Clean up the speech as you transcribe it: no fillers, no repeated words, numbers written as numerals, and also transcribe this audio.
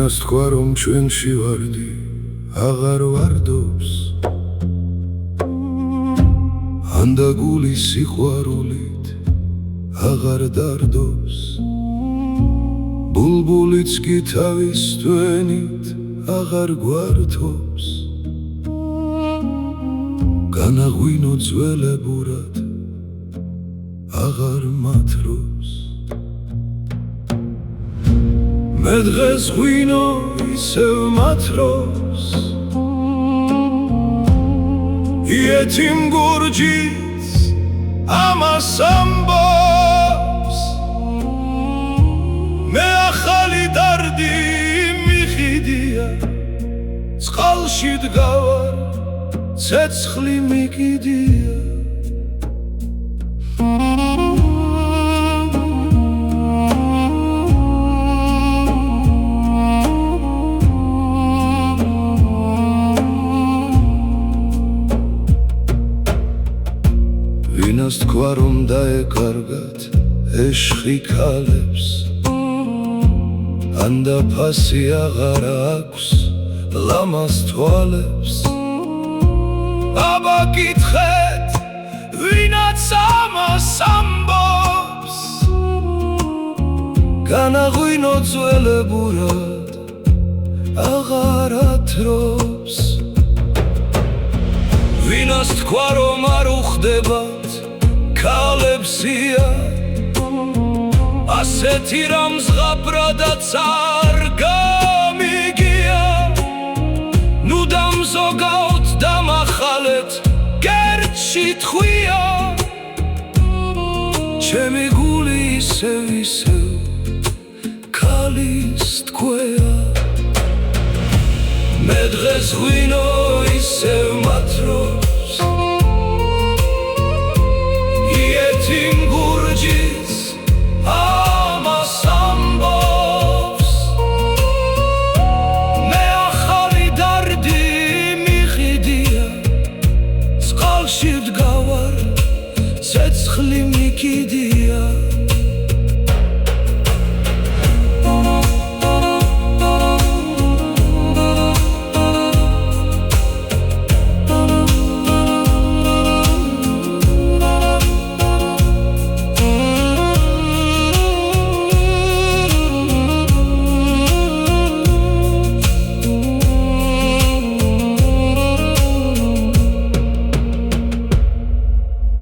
ვინას თქვა რომ ჩვენში ვარდი აღარ ვარდობს ანდა გულის სიყვარულით აღარ დარდობს ბულბულიც კი თავის თვენით აღარ გვართობს განაღვინო ძველებურად აღარ მათრობს მე დღეს ღვინო ისევ მათრობს იეთიმ გურჯიც ამას ამბობს მე ახალი დარდი მიხიდია წყალში დგავარ ცეცხლი მიკიდია ვინას თქვა რომ დაეკარგათ ეშხი ქალებს ანდა ფასი აღარ აქვს ლამას თვალებს აბა კითხეთ ვინაც ამას ამბობს განაღვინო ძველებურად აღარ ათრობს ვინას თქვა რომ არ უხდებათ ქალებსია ასეთი რამ ზღაპრადაც არ გამიგია ნუ დამზოგავთ დამახალეთ გერჩი თხვია ჩემი გული ისევ ქალის თქვეა მე დღეს ღვინო ისევ მათრობს იეთიმ გურჯიც ამას ამბობს მე ახალი დარდი მიხიდია წყალში დგავარ ცეცხლი მიკიდია